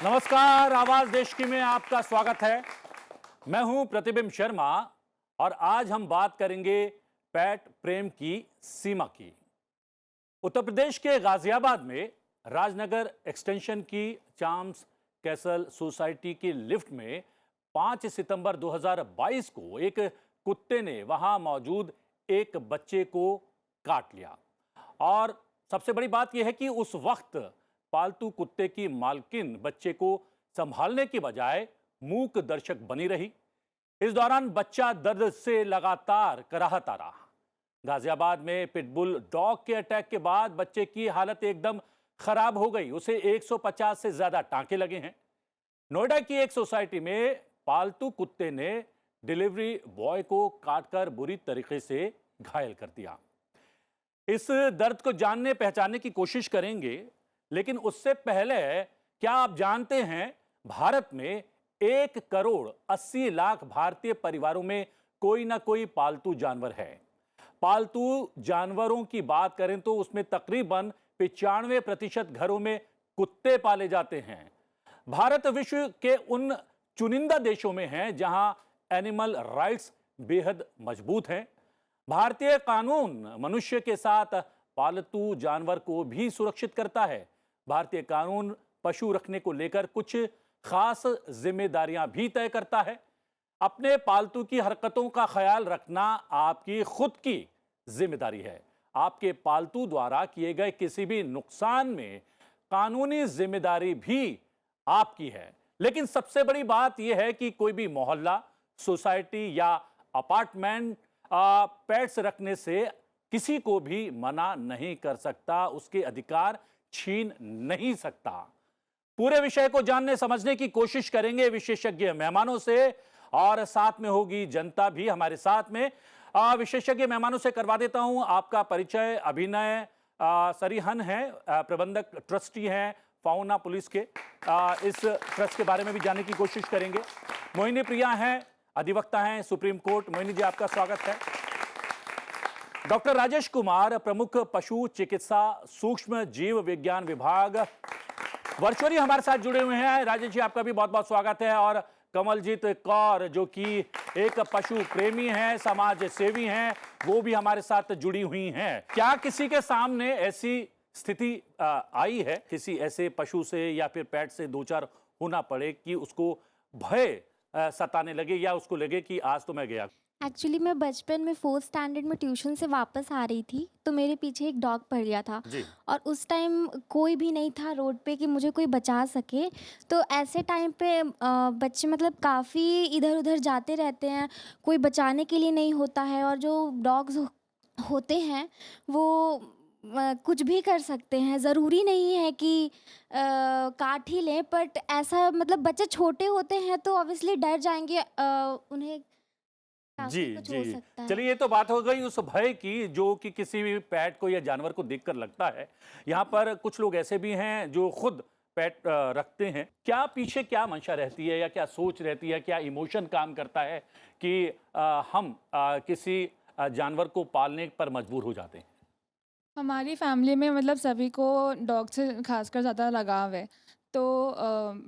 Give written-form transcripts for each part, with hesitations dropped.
नमस्कार, आवाज देश की में आपका स्वागत है। मैं हूं प्रतिबिंब शर्मा और आज हम बात करेंगे पेट प्रेम की सीमा की। उत्तर प्रदेश के गाजियाबाद में राजनगर एक्सटेंशन की चाम्स कैसल सोसाइटी की लिफ्ट में 5 सितंबर 2022 को एक कुत्ते ने वहां मौजूद एक बच्चे को काट लिया। और सबसे बड़ी बात यह है कि उस वक्त पालतू कुत्ते की मालकिन बच्चे को संभालने की बजाय मूक दर्शक बनी रही। इस दौरान बच्चा दर्द से लगातार कराहता रहा। गाजियाबाद में पिटबुल डॉग के अटैक के बाद बच्चे की हालत एकदम खराब हो गई। उसे 150 से ज्यादा टांके लगे हैं। नोएडा की एक सोसाइटी में पालतू कुत्ते ने डिलीवरी बॉय को काटकर बुरी तरीके से घायल कर दिया। इस दर्द को जानने पहचानने की कोशिश करेंगे, लेकिन उससे पहले क्या आप जानते हैं भारत में 1 करोड़ 80 लाख भारतीय परिवारों में कोई ना कोई पालतू जानवर है। पालतू जानवरों की बात करें तो उसमें तकरीबन 95% घरों में कुत्ते पाले जाते हैं। भारत विश्व के उन चुनिंदा देशों में है जहां एनिमल राइट्स बेहद मजबूत हैं। भारतीय कानून मनुष्य के साथ पालतू जानवर को भी सुरक्षित करता है। भारतीय कानून पशु रखने को लेकर कुछ खास जिम्मेदारियां भी तय करता है। अपने पालतू की हरकतों का ख्याल रखना आपकी खुद की जिम्मेदारी है। आपके पालतू द्वारा किए गए किसी भी नुकसान में कानूनी जिम्मेदारी भी आपकी है। लेकिन सबसे बड़ी बात यह है कि कोई भी मोहल्ला, सोसाइटी या अपार्टमेंट पेट्स रखने से किसी को भी मना नहीं कर सकता, उसके अधिकार छीन नहीं सकता। पूरे विषय को जानने समझने की कोशिश करेंगे विशेषज्ञ मेहमानों से, और साथ में होगी जनता भी हमारे साथ में। विशेषज्ञ मेहमानों से करवा देता हूं आपका परिचय। अभिनय सरीहन है, प्रबंधक ट्रस्टी हैं फाउना पुलिस के। इस ट्रस्ट के बारे में भी जानने की कोशिश करेंगे। मोहिनी प्रिया हैं, अधिवक्ता हैं सुप्रीम कोर्ट। मोहिनी जी, आपका स्वागत है। डॉक्टर राजेश कुमार, प्रमुख पशु चिकित्सा सूक्ष्म जीव विज्ञान विभाग, वर्चुअली हमारे साथ जुड़े हुए हैं। राजेश जी, आपका भी बहुत बहुत स्वागत है। और कमलजीत कौर, जो कि एक पशु प्रेमी हैं, समाज सेवी हैं, वो भी हमारे साथ जुड़ी हुई हैं। क्या किसी के सामने ऐसी स्थिति आई है, किसी ऐसे पशु से या फिर पेट से दो चार होना पड़े कि उसको भय सताने लगे या उसको लगे कि आज तो मैं गया? एक्चुअली मैं बचपन में 4th स्टैंडर्ड में ट्यूशन से वापस आ रही थी, तो मेरे पीछे एक डॉग पड़ गया था। जी। और उस टाइम कोई भी नहीं था रोड पे कि मुझे कोई बचा सके। तो ऐसे टाइम पे बच्चे मतलब काफ़ी इधर उधर जाते रहते हैं, कोई बचाने के लिए नहीं होता है। और जो डॉग्स होते हैं वो कुछ भी कर सकते हैं, ज़रूरी नहीं है कि काट ही लें। बट ऐसा मतलब बच्चे छोटे होते हैं तो ऑब्वियसली डर जाएंगे, उन्हें जी काफ़ी कुछ हो जी, सकता है। चलिए, ये तो बात हो गई उस भय की जो कि किसी भी पेट को या जानवर को देखकर लगता है। यहाँ पर कुछ लोग ऐसे भी हैं जो खुद पेट रखते हैं। क्या पीछे क्या मंशा रहती है या क्या सोच रहती है, क्या इमोशन काम करता है कि हम किसी जानवर को पालने पर मजबूर हो जाते हैं? हमारी फैमिली में मतलब सभी को डॉग से खासकर ज़्यादा लगाव है। तो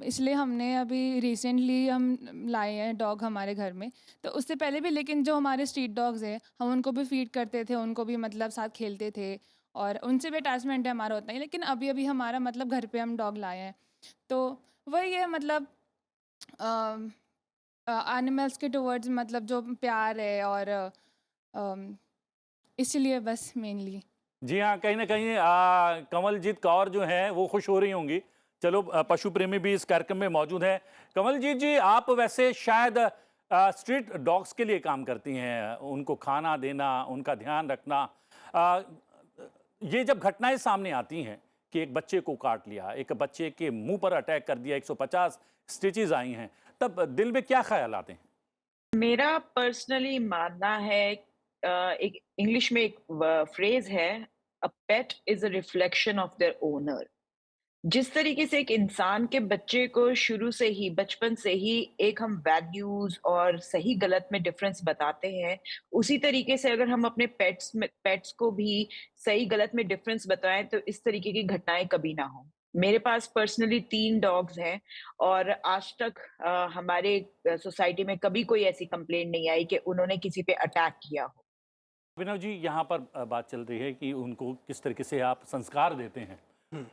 इसलिए हमने अभी रिसेंटली हम लाए हैं डॉग हमारे घर में। तो उससे पहले भी लेकिन जो हमारे स्ट्रीट डॉग्स हैं हम उनको भी फीड करते थे, उनको भी मतलब साथ खेलते थे और उनसे भी अटैचमेंट है हमारा उतना ही। लेकिन अभी अभी हमारा मतलब घर पे हम डॉग लाए हैं। तो वही है मतलब एनिमल्स के टुवर्ड्स मतलब जो प्यार है और इसलिए बस मेनली। जी हाँ, कहीं ना कहीं कमलजीत कौर जो हैं वो खुश हो रही होंगी। चलो, पशु प्रेमी भी इस कार्यक्रम में मौजूद हैं। कमलजीत जी, आप वैसे शायद स्ट्रीट डॉग्स के लिए काम करती हैं, उनको खाना देना, उनका ध्यान रखना। आ, ये जब घटनाएं सामने आती हैं कि एक बच्चे को काट लिया, एक बच्चे के मुंह पर अटैक कर दिया, 150 स्टिचेस आई हैं, तब दिल में क्या ख्याल आते हैं? मेरा पर्सनली मानना है एक इंग्लिश में एक फ्रेज है, a pet is a reflection of their owner. जिस तरीके से एक इंसान के बच्चे को शुरू से ही बचपन से ही एक हम वैल्यूज और सही गलत में डिफरेंस बताते हैं, उसी तरीके से अगर हम अपने पेट्स को भी सही गलत में डिफरेंस बताएं तो इस तरीके की घटनाएं कभी ना हो। मेरे पास पर्सनली 3 डॉग्स हैं और आज तक हमारे सोसाइटी में कभी कोई ऐसी कंप्लेंट नहीं आई कि उन्होंने किसी पे अटैक किया हो। अभिनव जी, यहाँ पर बात चल रही है कि उनको किस तरीके से आप संस्कार देते हैं,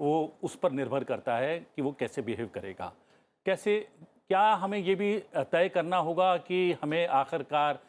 वो उस पर निर्भर करता है कि वो कैसे बिहेव करेगा। कैसे, क्या हमें ये भी तय करना होगा कि हमें आखिरकार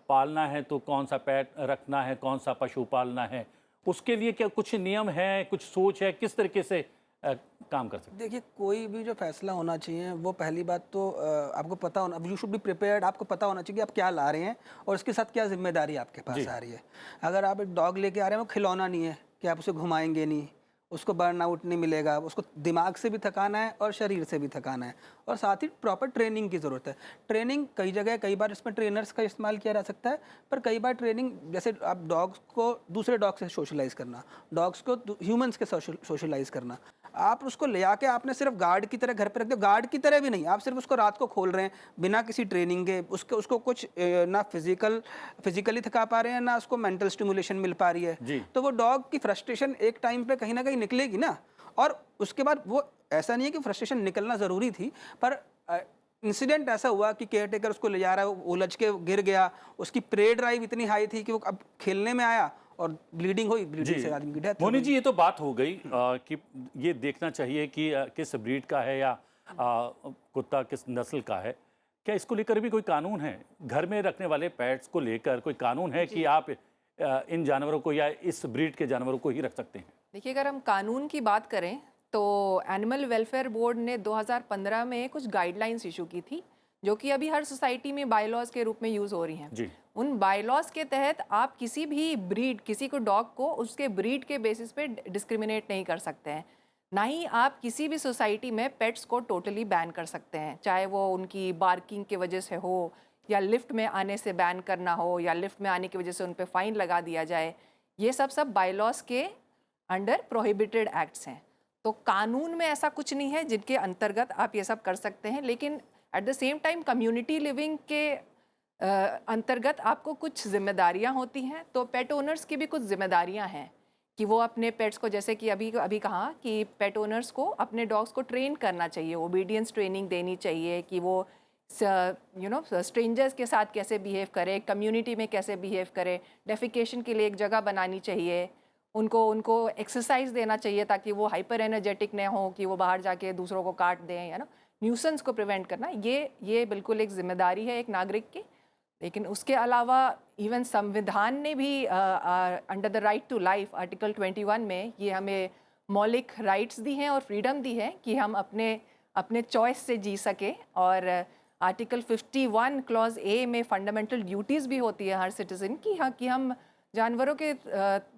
पालना है तो कौन सा पेट रखना है, कौन सा पशु पालना है? उसके लिए क्या कुछ नियम हैं, कुछ सोच है, किस तरीके से काम कर सकते हैं? देखिए, कोई भी जो फैसला होना चाहिए वो पहली बात तो आपको पता होना, यू शुड बी प्रिपेयर्ड। आपको पता होना चाहिए कि आप क्या ला रहे हैं और उसके साथ क्या जिम्मेदारी आपके पास जी। आ रही है। अगर आप एक डॉग लेके आ रहे हैं, वो खिलौना नहीं है कि आप उसे घुमाएंगे नहीं, उसको बर्न आउट नहीं मिलेगा, उसको दिमाग से भी थकाना है और शरीर से भी थकाना है, और साथ ही प्रॉपर ट्रेनिंग की ज़रूरत है। ट्रेनिंग कई जगह, कई बार इसमें ट्रेनर्स का इस्तेमाल किया जा सकता है, पर कई बार ट्रेनिंग, जैसे आप डॉग्स को दूसरे डॉग से सोशलाइज करना, डॉग्स को ह्यूमंस के सोशलाइज करना, आप उसको ले आके आपने सिर्फ गार्ड की तरह घर पे रख दिया, गार्ड की तरह भी नहीं, आप सिर्फ उसको रात को खोल रहे हैं बिना किसी ट्रेनिंग के, उसको कुछ ना फिजिकली थका पा रहे हैं, ना उसको मेंटल स्टिमुलेशन मिल पा रही है, जी। तो वो डॉग की फ्रस्ट्रेशन एक टाइम पे कहीं ना कहीं निकलेगी ना। और उसके बाद वो, ऐसा नहीं है कि फ्रस्ट्रेशन निकलना ज़रूरी थी, पर इंसिडेंट ऐसा हुआ कि केयर टेकर उसको ले जा रहा है, वो उलझ के गिर गया, उसकी प्रे ड्राइव इतनी हाई थी कि वो अब खेलने में आया और ब्लीडिंग हुई, ब्लीडिंग से आदमी की डेथ हो मोनी गई। जी, ये तो बात हो गई कि ये देखना चाहिए कि किस ब्रीड का है या कुत्ता किस नस्ल का है। क्या इसको लेकर भी कोई कानून है? घर में रखने वाले पेट्स को लेकर कोई कानून है कि आप इन जानवरों को या इस ब्रीड के जानवरों को ही रख सकते हैं? देखिए, अगर हम कानून की बात करें तो एनिमल वेलफेयर बोर्ड ने 2015 में कुछ गाइडलाइंस इशू की थी, जो कि अभी हर सोसाइटी में बायलॉज के रूप में यूज़ हो रही हैं। जी। उन बायलॉज के तहत आप किसी भी ब्रीड, किसी को डॉग को उसके ब्रीड के बेसिस पे डिस्क्रिमिनेट नहीं कर सकते हैं। ना ही आप किसी भी सोसाइटी में पेट्स को टोटली बैन कर सकते हैं, चाहे वो उनकी बार्किंग की वजह से हो, या लिफ्ट में आने से बैन करना हो, या लिफ्ट में आने की वजह से उन पर फ़ाइन लगा दिया जाए। ये सब बायलॉज के अंडर प्रोहिबिटेड एक्ट्स हैं। तो कानून में ऐसा कुछ नहीं है जिनके अंतर्गत आप ये सब कर सकते हैं, लेकिन at the same time community living के अंतर्गत आपको कुछ जिम्मेदारियां होती हैं। तो पेट ओनर्स की भी कुछ जिम्मेदारियां हैं कि वो अपने पेट्स को, जैसे कि अभी कहा कि पेट ओनर्स को अपने डॉग्स को ट्रेन करना चाहिए, ओबीडियंस ट्रेनिंग देनी चाहिए कि वो स्ट्रेंजर्स के साथ कैसे बिहेव करे, कम्युनिटी में कैसे बिहेव करे, डेफिकेशन के लिए एक जगह बनानी चाहिए, उनको एक्सरसाइज देना चाहिए ताकि वो हाइपर एनर्जेटिक न हो कि वो बाहर जाके दूसरों को काट दें, है ना। न्यूसेंस को प्रिवेंट करना, ये बिल्कुल एक जिम्मेदारी है एक नागरिक की। लेकिन उसके अलावा इवन संविधान ने भी under the right to life article 21 में ये हमें मौलिक राइट्स दी हैं और फ्रीडम दी है कि हम अपने चॉइस से जी सके। और आर्टिकल 51 क्लॉज ए में फंडामेंटल ड्यूटीज़ भी होती है हर सिटीजन की, हाँ, कि हम जानवरों के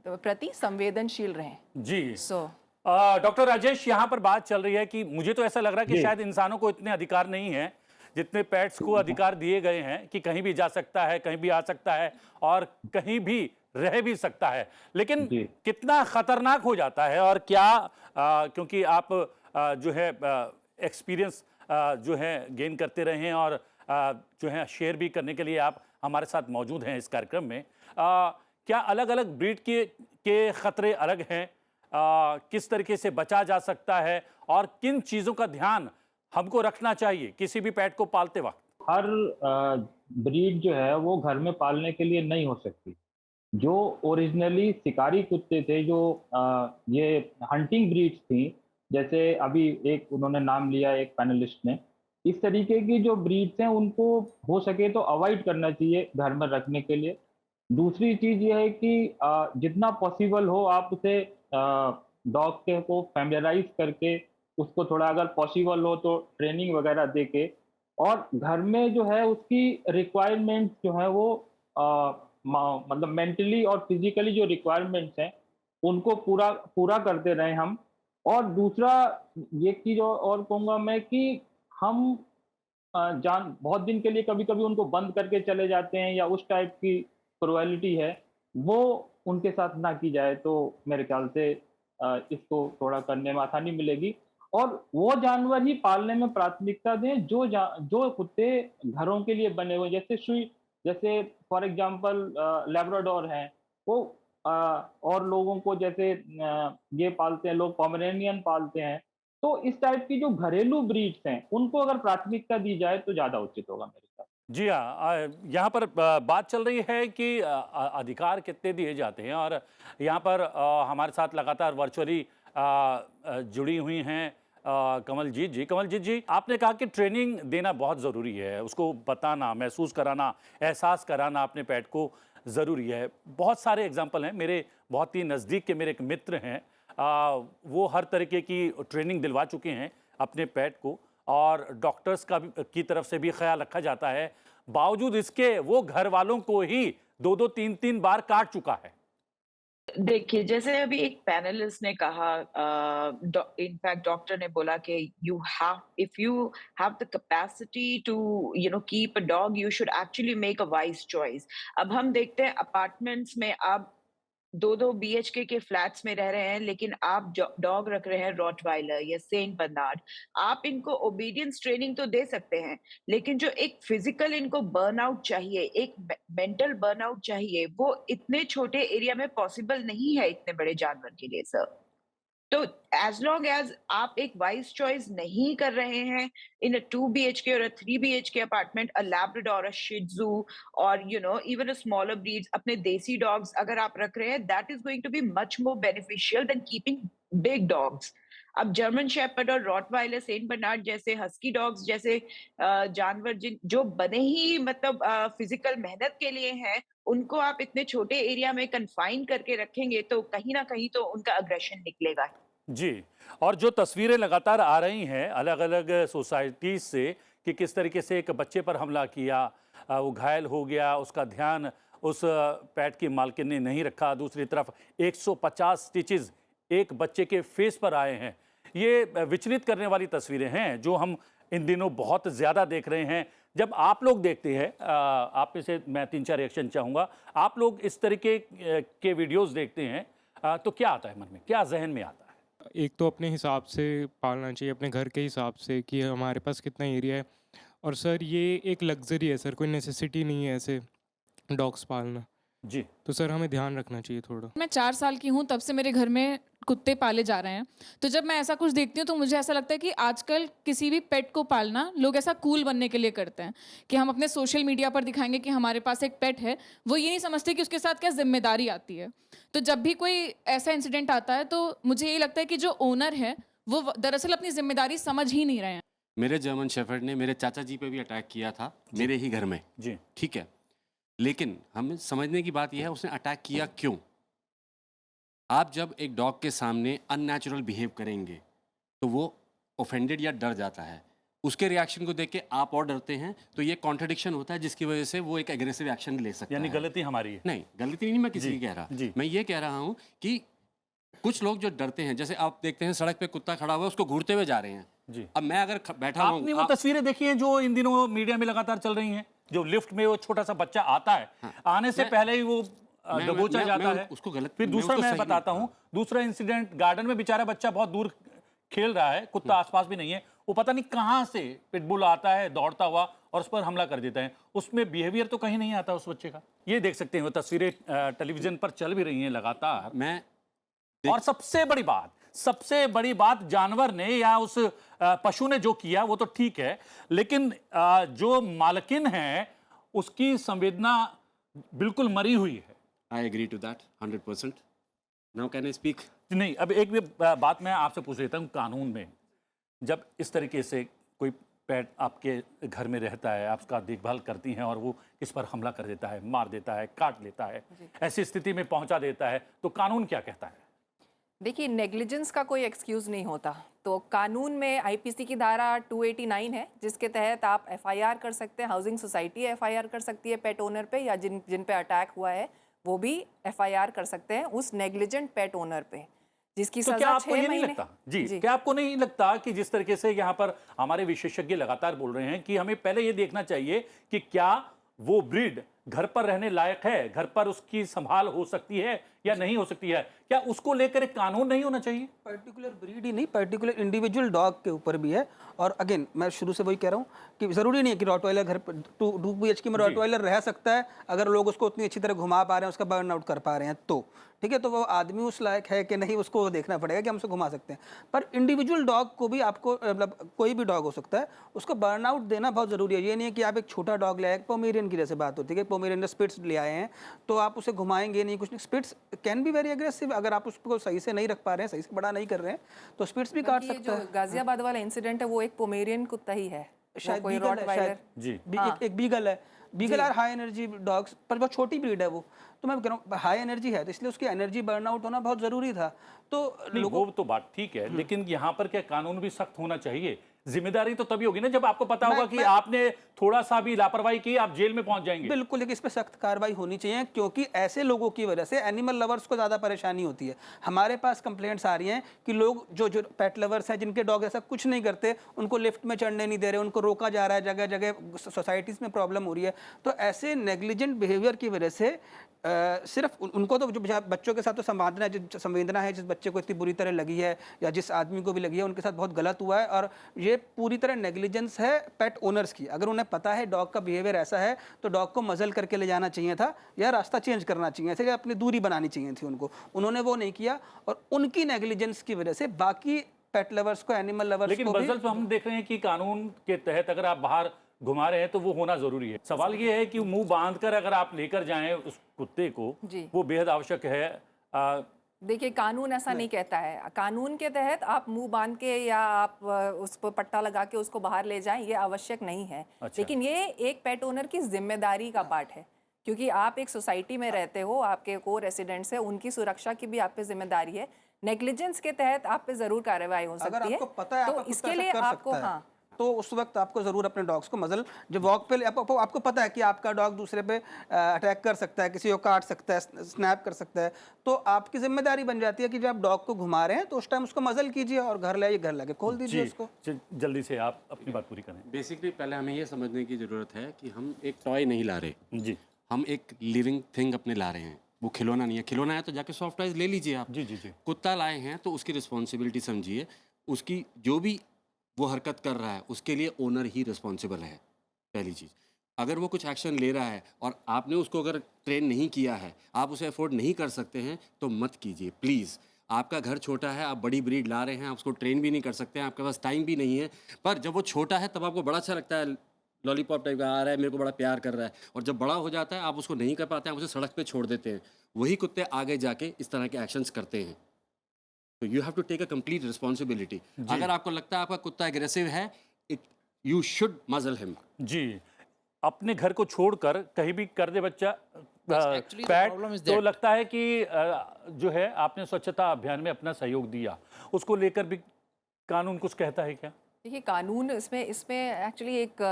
प्रति संवेदनशील रहें। जी। डॉक्टर राजेश, यहाँ पर बात चल रही है कि मुझे तो ऐसा लग रहा है कि शायद इंसानों को इतने अधिकार नहीं है जितने पेट्स को अधिकार दिए गए हैं कि कहीं भी जा सकता है, कहीं भी आ सकता है और कहीं भी रह भी सकता है। लेकिन कितना खतरनाक हो जाता है और क्या क्योंकि आप जो है एक्सपीरियंस जो है गेन करते रहे हैं और जो है शेयर भी करने के लिए आप हमारे साथ मौजूद हैं इस कार्यक्रम में। क्या अलग अलग ब्रीड के खतरे अलग हैं? किस तरीके से बचा जा सकता है और किन चीज़ों का ध्यान हमको रखना चाहिए किसी भी पेट को पालते वक्त? हर ब्रीड जो है वो घर में पालने के लिए नहीं हो सकती। जो ओरिजिनली शिकारी कुत्ते थे, जो ये हंटिंग ब्रीड्स थी, जैसे अभी एक उन्होंने नाम लिया एक पैनलिस्ट ने, इस तरीके की जो ब्रीड्स हैं उनको हो सके तो अवॉइड करना चाहिए घर में रखने के लिए। दूसरी चीज़ ये है कि जितना पॉसिबल हो आप उसे डॉग के को फैमिलियराइज करके उसको थोड़ा, अगर पॉसिबल हो तो ट्रेनिंग वगैरह दे के, और घर में जो है उसकी रिक्वायरमेंट्स जो है वो मतलब मेंटली और फिजिकली जो रिक्वायरमेंट्स हैं उनको पूरा करते रहें हम। और दूसरा ये चीज़ और कहूँगा मैं कि हम जान बहुत दिन के लिए कभी-कभी उनको बंद करके चले जाते हैं या उस टाइप की क्रूएलिटी है, वो उनके साथ ना की जाए तो मेरे ख्याल से इसको थोड़ा करने में आसानी मिलेगी। और वो जानवर ही पालने में प्राथमिकता दें जो कुत्ते घरों के लिए बने हुए, जैसे फॉर एग्ज़ाम्पल लैब्राडोर है, वो और लोगों को जैसे ये पालते हैं लोग, पोमेरेनियन पालते हैं। तो इस टाइप की जो घरेलू ब्रीड्स हैं, उनको अगर प्राथमिकता दी जाए तो ज़्यादा उचित होगा मेरे हिसाब से। जी हाँ, यहाँ पर बात चल रही है कि अधिकार कितने दिए जाते हैं, और यहाँ पर हमारे साथ लगातार वर्चुअली जुड़ी हुई हैं कमलजीत जी। कमलजीत जी, आपने कहा कि ट्रेनिंग देना बहुत ज़रूरी है, उसको बताना, महसूस कराना, एहसास कराना अपने पेट को ज़रूरी है। बहुत सारे एग्जाम्पल हैं, मेरे बहुत ही नज़दीक के मेरे एक मित्र हैं, वो हर तरीके की ट्रेनिंग दिलवा चुके हैं अपने पेट को, और डॉक्टर्स का की तरफ से भी ख्याल रखा जाता है। बावजूद इसके वो घर वालों को ही 2-2 3-3 बार काट चुका है। देखिए, जैसे अभी एक पैनलिस्ट ने कहा, इनफैक्ट डॉक्टर ने बोला कि if you have the capacity to keep a dog, you should actually make a wise choice. अब हम देखते हैं अपार्टमेंट्स में आप 2-2 बीएचके के फ्लैट्स में रह रहे हैं, लेकिन आप डॉग रख रहे हैं रॉटवाइलर या सेंट बर्नार्ड। आप इनको ओबीडियंस ट्रेनिंग तो दे सकते हैं, लेकिन जो एक फिजिकल इनको बर्नआउट चाहिए, एक मेंटल बर्नआउट चाहिए, वो इतने छोटे एरिया में पॉसिबल नहीं है इतने बड़े जानवर के लिए सर। तो एज लॉन्ग एज आप एक वाइज चॉइस नहीं कर रहे हैं इन अ 2 बीएचके और अ 3 बीएचके अपार्टमेंट, अ लैब्राडोर, अ शिह ट्ज़ू, और इवन अ स्मॉलर ब्रीड्स, अपने देसी डॉग्स अगर आप रख रहे हैं, that is going to be much more beneficial than keeping big dogs. अब जर्मन शेपर्ड और रॉटवाइलर, सेंट बर्नार्ड जैसे हस्की डॉग्स जैसे जानवर जो बने ही मतलब फिजिकल मेहनत के लिए हैं, उनको आप इतने छोटे एरिया में कन्फाइन करके रखेंगे तो कहीं ना कहीं तो उनका अग्रेशन निकलेगा। जी, और जो तस्वीरें लगातार आ रही हैं अलग-अलग सोसाइटीज़ से कि किस तरीके से एक बच्चे पर हमला किया, वो घायल हो गया, उसका ध्यान उस पेट की मालकिन ने नहीं रखा। दूसरी तरफ 150 स्टिचेज़ एक बच्चे के फेस पर आए हैं। ये विचलित करने वाली तस्वीरें हैं जो हम इन दिनों बहुत ज़्यादा देख रहे हैं। जब आप लोग देखते हैं, आप में से मैं 3-4 रिएक्शन चाहूँगा। आप लोग इस तरीके के वीडियोज़ देखते हैं, तो क्या आता है मन में? क्या ज़हन में आता है? एक तो अपने हिसाब से पालना चाहिए, अपने घर के हिसाब से कि हमारे पास कितना एरिया है। और सर ये एक लग्ज़री है सर, कोई नेसेसिटी नहीं है ऐसे डॉग्स पालना। जी। तो सर हमें ध्यान रखना चाहिए थोड़ा। मैं 4 साल की हूँ, तब से मेरे घर में कुत्ते पाले जा रहे हैं। तो जब मैं ऐसा कुछ देखती हूँ तो मुझे ऐसा लगता है कि आजकल किसी भी पेट को पालना लोग ऐसा कूल बनने के लिए करते हैं कि हम अपने सोशल मीडिया पर दिखाएंगे कि हमारे पास एक पेट है। वो ये नहीं समझते कि उसके साथ क्या ज़िम्मेदारी आती है। तो जब भी कोई ऐसा इंसिडेंट आता है तो मुझे ये लगता है कि जो ओनर है वो दरअसल अपनी ज़िम्मेदारी समझ ही नहीं रहे हैं। मेरे जर्मन शेफर्ड ने मेरे चाचा जी पे भी अटैक किया था, मेरे ही घर में। जी। ठीक है, लेकिन हमें समझने की बात यह है उसने अटैक किया क्यों। आप जब एक डॉग के सामने अननेचुरल बिहेव करेंगे तो वो ऑफेंडेड या डर जाता है। उसके रिएक्शन को देख के आप और डरते हैं, तो ये कॉन्ट्रडिक्शन होता है जिसकी वजह से वो एक एग्रेसिव एक्शन ले सकता है। यानी गलती हमारी है। नहीं, गलती नहीं मैं किसी जी, की कह रहा। जी। मैं ये कह रहा हूँ कि कुछ लोग जो डरते हैं, जैसे आप देखते हैं सड़क पे कुत्ता खड़ा हुआ है, उसको घूरते हुए जा रहे हैं। जी। अब मैं अगर बैठा आपने वो हूँ, तस्वीरें देखी हैं जो इन दिनों मीडिया में लगातार चल रही हैं, जो लिफ्ट में वो छोटा सा बच्चा आता है, आने से पहले ही वो दबोचा जाता है। उसको गलत, फिर दूसरा उसको मैं सही नहीं बताता हूँ, दूसरा इंसिडेंट, गार्डन में बेचारा बच्चा बहुत दूर खेल रहा है, कुत्ता आसपास भी नहीं है, वो पता नहीं कहाँ से पिटबुल आता है दौड़ता हुआ और उस पर हमला कर देता है। उसमें बिहेवियर तो कहीं नहीं आता उस बच्चे का। ये देख सकते हैं, वो तस्वीरें टेलीविजन पर चल भी रही हैं लगातार। मैं और सबसे बड़ी बात जानवर ने या उस पशु ने जो किया वो तो ठीक है, लेकिन जो मालकिन है उसकी संवेदना बिल्कुल मरी हुई है। I agree to that 100%। Now can I speak? नहीं, अब एक भी बात मैं आपसे पूछ लेता हूँ। कानून में जब इस तरीके से कोई पेट आपके घर में रहता है, आप उसका देखभाल करती हैं और वो इस पर हमला कर देता है, मार देता है, काट लेता है, ऐसी स्थिति में पहुंचा देता है, तो कानून क्या कहता है? देखिए, नेग्लिजेंस का कोई एक्सक्यूज़ नहीं होता। तो कानून में आईपीसी की धारा 289 है, जिसके तहत आप एफआईआर कर सकते हैं। हाउसिंग सोसाइटी एफआईआर कर सकती है पेट ओनर पे, या जिन पे अटैक हुआ है वो भी एफआईआर कर सकते हैं उस नेग्लिजेंट पेट ओनर पे। जिसकी तो क्या सजा आपको 6 ये नहीं महीने। लगता जी, जी। क्या आपको नहीं लगता कि जिस तरीके से यहाँ पर हमारे विशेषज्ञ लगातार बोल रहे हैं कि हमें पहले ये देखना चाहिए कि क्या वो ब्रीड घर पर रहने लायक है, घर पर उसकी संभाल हो सकती है या नहीं हो सकती है, क्या उसको लेकर एक कानून नहीं होना चाहिए? पर्टिकुलर ब्रीड ही नहीं, पर्टिकुलर इंडिविजुअल डॉग के ऊपर भी है। और अगेन मैं शुरू से वही कह रहा हूँ कि ज़रूरी नहीं है कि रॉटवाइलर घर पर 2 BHK में रॉटवाइलर रह सकता है, अगर लोग उसको उतनी अच्छी तरह घुमा पा रहे हैं, उसका बर्न आउट कर पा रहे हैं तो ठीक है, तो वो आदमी उस लायक है कि नहीं, उसको देखना पड़ेगा कि हम उसको घुमा सकते हैं। पर इंडिविजुअल डॉग को भी आपको मतलब कोई भी डॉग हो सकता है, उसको बर्न आउट देना बहुत ज़रूरी है। ये नहीं है कि आप एक छोटा डॉग ले आए, पोमेरियन की जैसे बात होती है कि पोमेरियन स्पिट्स ले आए हैं तो आप उसे घुमाएंगे नहीं, कुछ नहीं। Spitz can be very aggressive, अगर आप उसको सही से नहीं रख पा रहे हैं, सही से बड़ा नहीं कर रहे हैं, तो स्पिट्स भी काट बल्कि ये सकता जो है। गाजियाबाद वाला इंसिडेंट है वो एक पोमेरियन कुत्ता ही है, वो शायद कोई बीगल है, रॉटवाइलर। शायद जी। एक बीगल है, beagle are high energy dogs, पर बहुत छोटी ब्रीड है वो। तो मैं कह रहा हूँ हाई एनर्जी है, तो इसलिए उसकी एनर्जी बर्न आउट होना बहुत ज़रूरी था। तो नहीं, वो तो बात ठीक है, लेकिन यहाँ पर क्या कानून भी सख्त होना चाहिए? जिम्मेदारी तो तभी होगी ना जब आपको पता होगा कि आपने थोड़ा सा भी लापरवाही की, आप जेल में पहुंच जाएंगे। बिल्कुल, लेकिन इस पे सख्त कार्रवाई होनी चाहिए, क्योंकि ऐसे लोगों की वजह से एनिमल लवर्स को ज़्यादा परेशानी होती है। हमारे पास कंप्लेंट्स आ रही हैं कि लोग जो पेट लवर्स हैं, जिनके डॉग ऐसा कुछ नहीं करते, उनको लिफ्ट में चढ़ने नहीं दे रहे, उनको रोका जा रहा है, जगह जगह सोसाइटीज़ में प्रॉब्लम हो रही है। तो ऐसे नेग्लिजेंट बिहेवियर की वजह से सिर्फ उनको तो जो बच्चों के साथ तो संवेदना है, जिस बच्चे को इतनी बुरी तरह लगी है या जिस आदमी को भी लगी है, उनके साथ बहुत गलत हुआ है। और ये पूरी तरह नेग्लिजेंस है पेट ओनर्स की। अगर उन्हें पता है डॉग का बिहेवियर ऐसा है तो डॉग को मजल करके ले जाना चाहिए था या रास्ता चेंज करना चाहिए, ऐसे अपनी दूरी बनानी चाहिए थी उनको। उन्होंने वो नहीं किया और उनकी नेग्लिजेंस की वजह से बाकी पेट लवर्स को, एनिमल लवर्स लेकिन को भी बजल तो हम देख रहे हैं कि कानून के तहत अगर आप बाहर घुमा रहे हैं तो वो होना जरूरी है। सवाल ये है कि मुंह बांधकर अगर आप लेकर जाएं उस कुत्ते को, जी। वो बेहद आवश्यक है। देखिए, कानून ऐसा नहीं कहता है। कानून के तहत आप मुंह बांध के या आप उस पर पट्टा लगा के उसको बाहर ले जाएं, ये आवश्यक नहीं है। अच्छा। लेकिन ये एक पेट ओनर की जिम्मेदारी का पार्ट है, क्योंकि आप एक सोसाइटी में रहते हो, आपके को रेसिडेंट्स है, उनकी सुरक्षा की भी आप पे जिम्मेदारी है। नेग्लिजेंस के तहत आप पे जरूर कार्रवाई हो अगर सकती है। आपको पता है तो आपका कुत्ता इसके ऐसा लिए कर आपको सकता है, हाँ, तो उस वक्त आपको ज़रूर अपने डॉग्स को मजल, जो वॉक पे आपको पता है कि आपका डॉग दूसरे पे अटैक कर सकता है, किसी को काट सकता है, स्नैप कर सकता है, तो आपकी जिम्मेदारी बन जाती है कि जब आप डॉग को घुमा रहे हैं तो उस टाइम उसको मजल कीजिए और घर लाके खोल दीजिए उसको। जल्दी से आप अपनी बात पूरी करें। बेसिकली पहले हमें ये समझने की ज़रूरत है कि हम एक टॉय नहीं ला रहे जी हम एक लिविंग थिंग अपने ला रहे हैं। वो खिलौना नहीं है। खिलौना है तो जाके सॉफ्ट टॉयज ले लीजिए आप। जी जी जी कुत्ता लाए हैं तो उसकी रिस्पॉन्सिबिलिटी समझिए। उसकी जो भी वो हरकत कर रहा है उसके लिए ओनर ही रिस्पॉन्सिबल है। पहली चीज़, अगर वो कुछ एक्शन ले रहा है और आपने उसको अगर ट्रेन नहीं किया है, आप उसे अफोर्ड नहीं कर सकते हैं तो मत कीजिए प्लीज़। आपका घर छोटा है, आप बड़ी ब्रीड ला रहे हैं, आप उसको ट्रेन भी नहीं कर सकते हैं, आपके पास टाइम भी नहीं है। पर जब वो छोटा है तब आपको बड़ा अच्छा लगता है, लॉलीपॉप टाइप का आ रहा है, मेरे को बड़ा प्यार कर रहा है। और जब बड़ा हो जाता है आप उसको नहीं कर पाते हैं, आप उसे सड़क पे छोड़ देते हैं। वही कुत्ते आगे जाके इस तरह के एक्शंस करते हैं। तो you have to take a complete responsibility. अगर आपको लगता है आपका कुत्ता एग्रेसिव है, यू शुड मजल हिम। जी, अपने घर को छोड़कर कहीं भी कर दे बच्चा actually the PAT, problem is तो that- लगता है कि जो है आपने स्वच्छता अभियान में अपना सहयोग दिया, उसको लेकर भी कानून कुछ कहता है क्या? देखिए, कानून इसमें एक्चुअली एक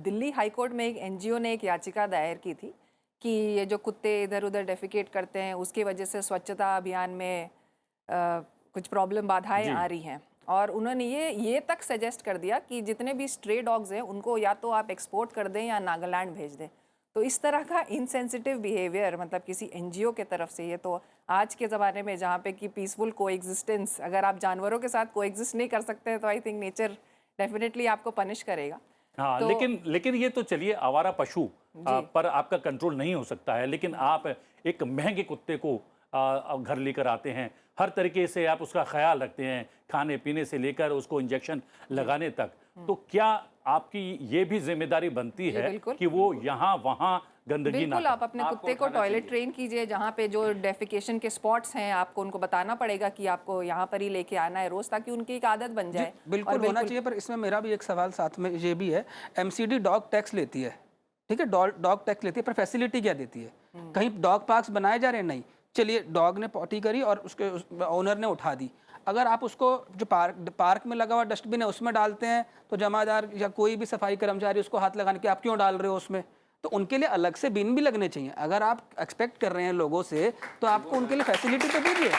दिल्ली हाई कोर्ट में एक एनजीओ ने एक याचिका दायर की थी कि ये जो कुत्ते इधर उधर डेफिकेट करते हैं उसकी वजह से स्वच्छता अभियान में कुछ प्रॉब्लम बाधाएं आ रही हैं। और उन्होंने ये तक सजेस्ट कर दिया कि जितने भी स्ट्रे डॉग्स हैं उनको या तो आप एक्सपोर्ट कर दें या नागालैंड भेज दें। तो इस तरह का इनसेंसिटिव बिहेवियर मतलब किसी एनजीओ के तरफ से, ये तो आज के ज़माने में जहाँ पे कि पीसफुल कोएग्जिस्टेंस, अगर आप जानवरों के साथ कोएग्जिस्ट नहीं कर सकते हैं तो आई थिंक नेचर डेफिनेटली आपको पनिश करेगा। हाँ, तो- लेकिन ये तो चलिए आवारा पशु पर आपका कंट्रोल नहीं हो सकता है, लेकिन आप एक महंगे कुत्ते को घर लेकर आते हैं, हर तरीके से आप उसका ख्याल रखते हैं, खाने पीने से लेकर उसको इंजेक्शन लगाने तक, तो क्या आपकी ये भी जिम्मेदारी बनती है बिल्कुल। कि वो यहाँ वहाँ गंदगी ना बिल्कुल, करे? आप अपने कुत्ते को टॉयलेट ट्रेन कीजिए, जहाँ पे जो डेफिकेशन के स्पॉट्स हैं आपको उनको बताना पड़ेगा कि आपको यहाँ पर ही लेके आना है रोज, ताकि उनकी एक आदत बन जाए। बिल्कुल होना चाहिए। पर इसमें मेरा भी एक सवाल साथ में ये भी है, एमसीडी डॉग टैक्स लेती है, ठीक है, डॉग टैक्स लेती है, पर फैसिलिटी क्या देती है? कहीं डॉग पार्क्स बनाए जा रहे हैं? नहीं। चलिए, डॉग ने पॉटी करी और उसके ओनर ने उठा दी, अगर आप उसको जो पार्क में लगा हुआ डस्टबिन है उसमें डालते हैं तो जमादार या कोई भी सफाई कर्मचारी उसको हाथ लगाने के, आप क्यों डाल रहे हो उसमें? तो उनके लिए अलग से बिन भी लगने चाहिए। अगर आप एक्सपेक्ट कर रहे हैं लोगों से तो आपको उनके लिए फैसिलिटी तो दीजिए।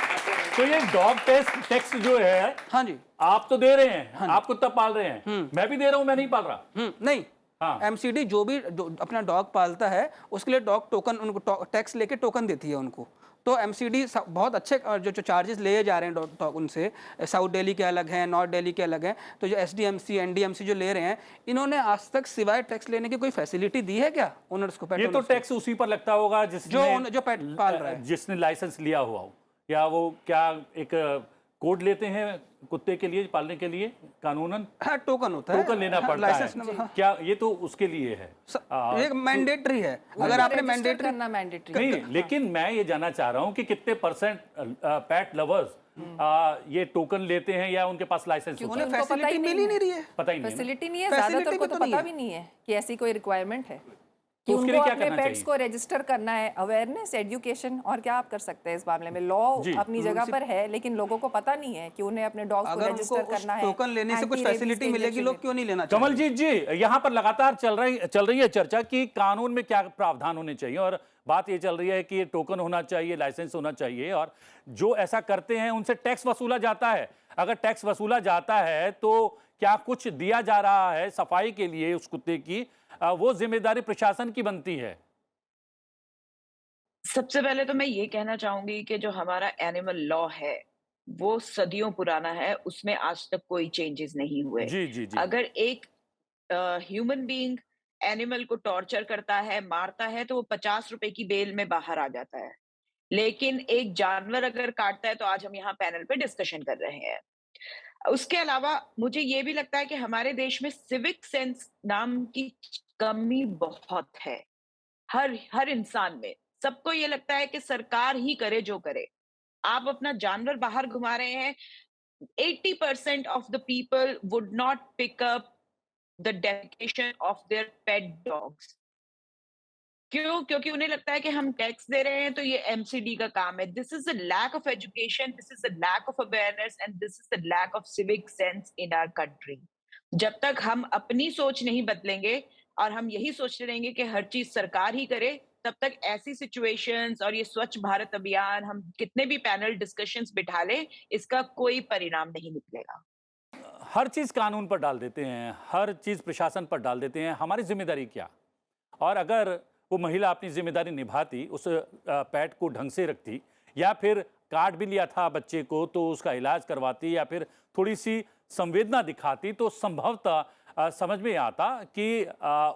तो ये डॉग टेस्ट टैक्स जो है, हाँ जी, आप तो दे रहे हैं, हाँ जी। आप कुत्ता पाल रहे हैं, मैं भी दे रहा हूं, मैं नहीं पाल रहा। नहीं, हाँ। एमसीडी जो भी अपना डॉग पालता है उसके लिए डॉग टोकन, उनको टैक्स लेके टोकन देती है उनको। तो एमसीडी बहुत अच्छे जो चार्जेस लिए जा रहे हैं डॉग उनसे, साउथ दिल्ली के अलग हैं, नॉर्थ दिल्ली के अलग हैं। तो जो एसडीएमसी एनडीएमसी जो ले रहे हैं, इन्होंने आज तक सिवाय टैक्स लेने की कोई फैसिलिटी दी है क्या ओनर्स को? ये तो टैक्स उसी पर लगता होगा जो पेट पाल रहा है, जिसने लाइसेंस लिया हुआ हो, या वो क्या एक कोड लेते हैं कुत्ते के लिए पालने के लिए कानूनन? हाँ, टोकन होता है, टोकन लेना हाँ, पड़ता लाइसेंस है। नंबर, हाँ। क्या ये तो उसके लिए है? ये मैंडेटरी है। अगर आपने मैंडेटरी करना मैंडेटरी नहीं, लेकिन मैं ये जानना चाह रहा हूँ कि कितने परसेंट पैट लवर्स ये टोकन लेते हैं या उनके पास लाइसेंस होता है? उन्हें फैसिलिटी मिल ही नहीं रही है। पता ही नहीं है ना? फैसिलिटी नहीं है, Facility ज्यादातर को भी तो तो नहीं पता है। भी नहीं है कि ऐसी कोई रिक्वायरमेंट है कि तो उसके उनको लिए क्या अपने करना पेट्स चाहिए? को रजिस्टर करना है। अवेयरनेस, एजुकेशन, और क्या आप कर सकते हैं इस मामले में? लॉ जी। अपनी जगह पर है, लेकिन लोगों को पता नहीं है कि उन्हें अपने डॉग्स को अगर रजिस्टर उनको उस करना है। टोकन लेने से कुछ anti-rabies फैसिलिटी के मिलेगी, injection लोग क्यों नहीं लेना चाहिए? कमलजीत जी, यहाँ पर लगातार चल रही है चर्चा कि कानून में क्या प्रावधान होने चाहिए, और बात ये चल रही है कि ये टोकन होना चाहिए, लाइसेंस होना चाहिए, और जो ऐसा करते हैं उनसे टैक्स वसूला जाता है। अगर टैक्स वसूला जाता है तो क्या कुछ दिया जा रहा है सफाई के लिए उस कुत्ते की? वो जिम्मेदारी प्रशासन की बनती है। सबसे पहले तो मैं ये कहना चाहूंगी कि जो हमारा एनिमल लॉ है वो सदियों पुराना है, उसमें आज तक कोई चेंजेस नहीं हुए। जी जी जी। अगर एक ह्यूमन बीइंग एनिमल को टॉर्चर करता है, मारता है, तो वो 50 रुपए की बेल में बाहर आ जाता है। लेकिन एक जानवर अगर काटता है तो आज हम यहाँ पैनल पे डिस्कशन कर रहे हैं। उसके अलावा मुझे ये भी लगता है कि हमारे देश में सिविक सेंस नाम की कमी बहुत है। हर इंसान में सबको ये लगता है कि सरकार ही करे जो करे। आप अपना जानवर बाहर घुमा रहे हैं, 80% of the people would not pick up the dedication of their pet dogs. क्यों? क्योंकि उन्हें लगता है कि हम टैक्स दे रहे हैं तो ये एमसीडी का काम है। This is a lack of education, this is a lack of awareness and this is the lack of civic sense in our country. जब तक हम अपनी सोच नहीं बदलेंगे और हम यही सोचते रहेंगे कि हर चीज सरकार ही करे, तब तक ऐसी सिचुएशंस और ये स्वच्छ भारत अभियान हम कितने भी पैनल डिस्कशंस बिठा लें, इसका कोई परिणाम नहीं निकलेगा। हर चीज कानून पर डाल देते हैं, हर चीज प्रशासन पर डाल देते हैं, हमारी जिम्मेदारी क्या? और अगर वो महिला अपनी जिम्मेदारी निभाती, उस पैट को ढंग से रखती, या फिर काट भी लिया था बच्चे को तो उसका इलाज करवाती, या फिर थोड़ी सी संवेदना दिखाती, तो संभवतः समझ में आता कि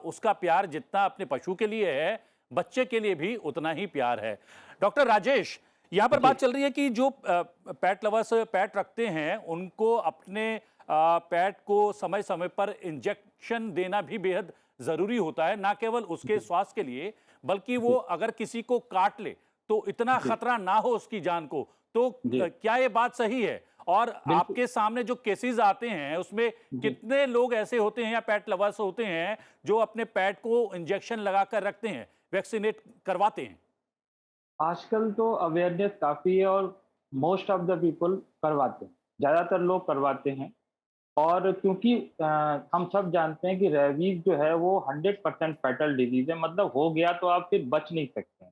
उसका प्यार जितना अपने पशु के लिए है, बच्चे के लिए भी उतना ही प्यार है। डॉक्टर राजेश, यहाँ पर बात चल रही है कि जो पैट लवर्स पैट रखते हैं उनको अपने पैट को समय समय पर इंजेक्शन देना भी बेहद जरूरी होता है, ना केवल उसके स्वास्थ्य के लिए, बल्कि वो अगर किसी को काट ले तो इतना खतरा ना हो उसकी जान को। तो क्या ये बात सही है? और आपके सामने जो केसेस आते हैं उसमें कितने लोग ऐसे होते हैं या पेट लवर्स होते हैं जो अपने पेट को इंजेक्शन लगाकर रखते हैं, वैक्सीनेट करवाते हैं? आजकल तो अवेयरनेस काफ़ी है और मोस्ट ऑफ द पीपल करवाते हैं, ज़्यादातर लोग करवाते हैं। और क्योंकि हम सब जानते हैं कि रेबीज जो है वो 100% फैटल डिजीज है, मतलब हो गया तो आप फिर बच नहीं सकते हैं।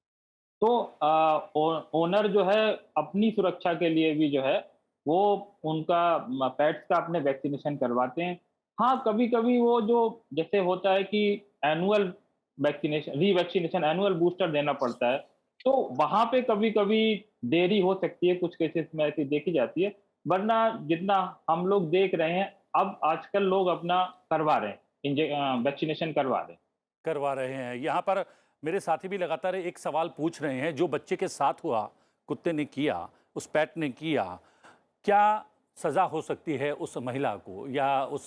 तो ओनर जो है अपनी सुरक्षा के लिए भी जो है वो उनका पेट्स का अपने वैक्सीनेशन करवाते हैं। हाँ, कभी कभी वो जो जैसे होता है कि एनुअल वैक्सीनेशन, रीवैक्सीनेशन, एनुअल बूस्टर देना पड़ता है, तो वहाँ पे कभी कभी देरी हो सकती है, कुछ केसेस में ऐसी देखी जाती है। वरना जितना हम लोग देख रहे हैं, अब आजकल लोग अपना करवा रहे हैं, वैक्सीनेशन करवा रहे हैं। यहाँ पर मेरे साथी भी लगातार एक सवाल पूछ रहे हैं, जो बच्चे के साथ हुआ, कुत्ते ने किया, उस पेट ने किया, क्या सजा हो सकती है उस महिला को या उस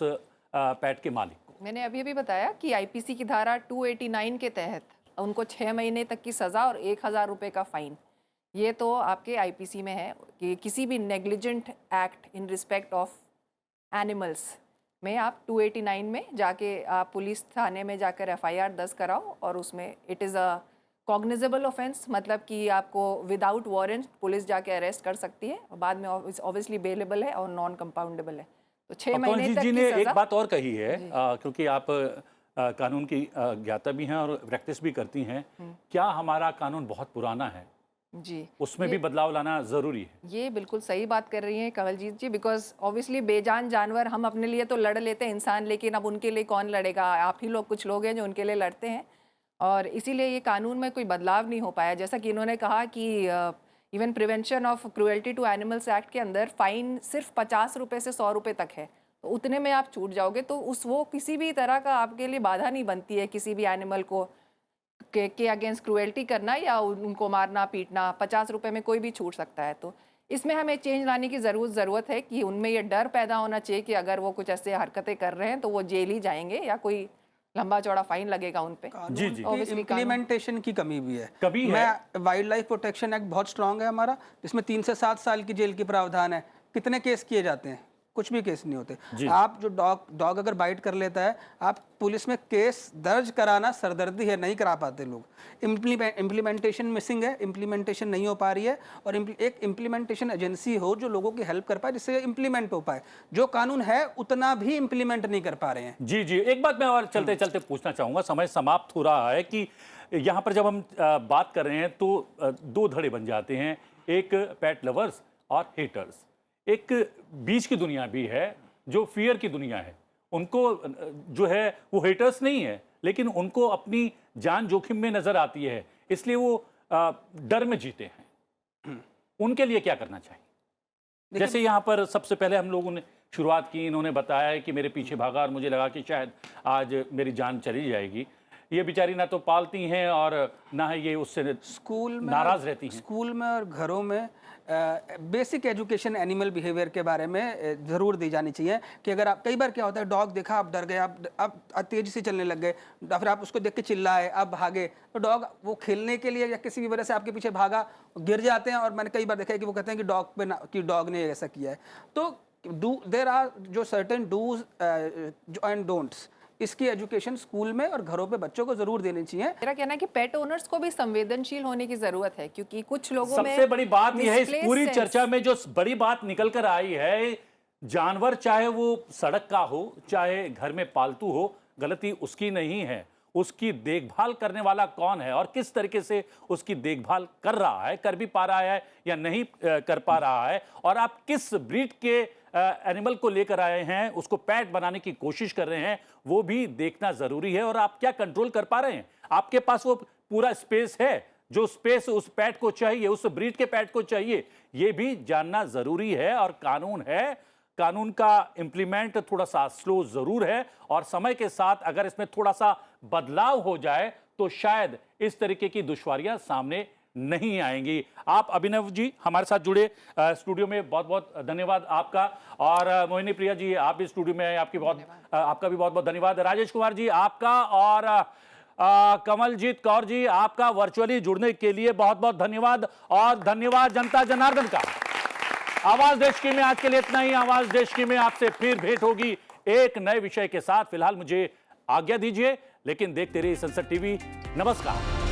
पेट के मालिक को? मैंने अभी अभी बताया कि आईपीसी की धारा 289 के तहत उनको 6 महीने तक की सज़ा और 1000 रुपये का फाइन, ये तो आपके आईपीसी में है कि किसी भी negligent act in respect of animals में आप 289 में जाके आप पुलिस थाने में जाकर एफआईआर दर्ज कराओ, और उसमें it is a cognizable offence, मतलब कि आपको विदाउट वारंट पुलिस जाके अरेस्ट कर सकती है, और बाद में ऑब्वियसली बेलेबल है और नॉन कंपाउंडेबल है। तो 6 महीने तक जी की ने सज़ा। एक बात और कही है, क्योंकि आप कानून की ज्ञाता भी हैं और प्रैक्टिस भी करती हैं। क्या हमारा कानून बहुत पुराना है, जी, उसमें भी बदलाव लाना ज़रूरी है? ये बिल्कुल सही बात कर रही हैं कमलजीत जी, बिकॉज ऑब्वियसली बेजान जानवर हम अपने लिए तो लड़ लेते हैं इंसान, लेकिन अब उनके लिए कौन लड़ेगा? आप ही लोग, कुछ लोग हैं जो उनके लिए लड़ते हैं, और इसीलिए ये कानून में कोई बदलाव नहीं हो पाया। जैसा कि इन्होंने कहा कि even prevention of cruelty to animals act के अंदर फ़ाइन सिर्फ 50 रुपये से 100 रुपये तक है, तो उतने में आप छूट जाओगे, तो वो किसी भी तरह का आपके लिए बाधा नहीं बनती है किसी भी एनिमल को के अगेंस्ट क्रुएल्टी करना या उनको मारना पीटना। 50 रुपये में कोई भी छूट सकता है। तो इसमें हमें चेंज लाने की ज़रूरत है कि उनमें ये डर पैदा होना चाहिए कि अगर वो कुछ ऐसे हरकतें कर रहे हैं तो वो जेल ही जाएंगे या कोई लंबा चौड़ा फाइन लगेगा उन पे। जी जी, इम्प्लीमेंटेशन की कमी भी है। कभी है। वाइल्ड लाइफ प्रोटेक्शन एक्ट बहुत स्ट्रांग है हमारा, जिसमें 3 से 7 साल की जेल की प्रावधान है। कितने केस किए जाते हैं? कुछ भी केस नहीं होते। आप जो डॉग अगर बाइट कर लेता है, आप पुलिस में केस दर्ज कराना सरदर्दी है, नहीं करा पाते लोग। इम्प्लीमेंटेशन मिसिंग है, इम्प्लीमेंटेशन नहीं हो पा रही है, और एक इम्प्लीमेंटेशन एजेंसी हो जो लोगों की हेल्प कर पाए, जिससे इम्प्लीमेंट हो पाए। जो कानून है उतना भी इम्प्लीमेंट नहीं कर पा रहे हैं। जी जी, एक बात मैं और चलते चलते पूछना चाहूँगा, समय समाप्त हो रहा है, कि यहाँ पर जब हम बात कर रहे हैं तो 2 धड़े बन जाते हैं, एक पेट लवर्स और हेटर्स। एक बीच की दुनिया भी है जो फियर की दुनिया है। उनको जो है वो हेटर्स नहीं है, लेकिन उनको अपनी जान जोखिम में नजर आती है, इसलिए वो डर में जीते हैं। उनके लिए क्या करना चाहिए? जैसे यहाँ पर सबसे पहले हम लोगों ने शुरुआत की, इन्होंने बताया कि मेरे पीछे भागा और मुझे लगा कि शायद आज मेरी जान चली जाएगी। ये बेचारी ना तो पालती हैं और ना ही ये उससे स्कूल में नाराज रहती हैं। स्कूल में और घरों में बेसिक एजुकेशन एनिमल बिहेवियर के बारे में ज़रूर दी जानी चाहिए। कि अगर आप, कई बार क्या होता है, डॉग देखा, आप डर गए, आप तेज़ी से चलने लग गए, फिर आप उसको देख के चिल्लाए, आप भागे, तो डॉग वो खेलने के लिए या किसी भी वजह से आपके पीछे भागा, गिर जाते हैं। और मैंने कई बार देखा है कि वो कहते हैं कि डॉग ने ऐसा किया है। तो देयर आर जो सर्टेन डूज एंड डोंट्स, इसकी एजुकेशन स्कूल में और घरों पे बच्चों को जरूर देनी चाहिए। मेरा कहना है कि पेट ओनर्स को भी संवेदनशील होने की जरूरत है, क्योंकि कुछ लोगों में सबसे बड़ी बात यह है, इस पूरी चर्चा में जो बड़ी बात निकल कर आई है, जानवर चाहे वो सड़क का हो चाहे घर में पालतू हो, गलती उसकी नहीं है। उसकी देखभाल करने वाला कौन है और किस तरीके से उसकी देखभाल कर रहा है, कर भी पा रहा है या नहीं कर पा रहा है, और आप किस ब्रीड के एनिमल को लेकर आए हैं, उसको पेट बनाने की कोशिश कर रहे हैं, वो भी देखना जरूरी है। और आप क्या कंट्रोल कर पा रहे हैं? आपके पास वो पूरा स्पेस है, जो स्पेस उस पेट को चाहिए, उस ब्रीड के पेट को चाहिए, ये भी जानना जरूरी है। और कानून है, कानून का इंप्लीमेंट थोड़ा सा स्लो जरूर है, और समय के साथ अगर इसमें थोड़ा सा बदलाव हो जाए तो शायद इस तरीके की दुश्वारियां सामने नहीं आएंगी। आप अभिनव जी हमारे साथ जुड़े स्टूडियो में, बहुत बहुत धन्यवाद आपका। और मोहिनी प्रिया जी, आप भी स्टूडियो में आए, आपका भी बहुत बहुत धन्यवाद। राजेश कुमार जी आपका, और कमलजीत कौर जी आपका वर्चुअली जुड़ने के लिए बहुत बहुत धन्यवाद। और धन्यवाद जनता जनार्दन का। आवाज देश की में आज के लिए इतना ही। आवाज देश की में आपसे फिर भेंट होगी एक नए विषय के साथ। फिलहाल मुझे आज्ञा दीजिए, लेकिन देखते रहिए संसद टीवी। नमस्कार।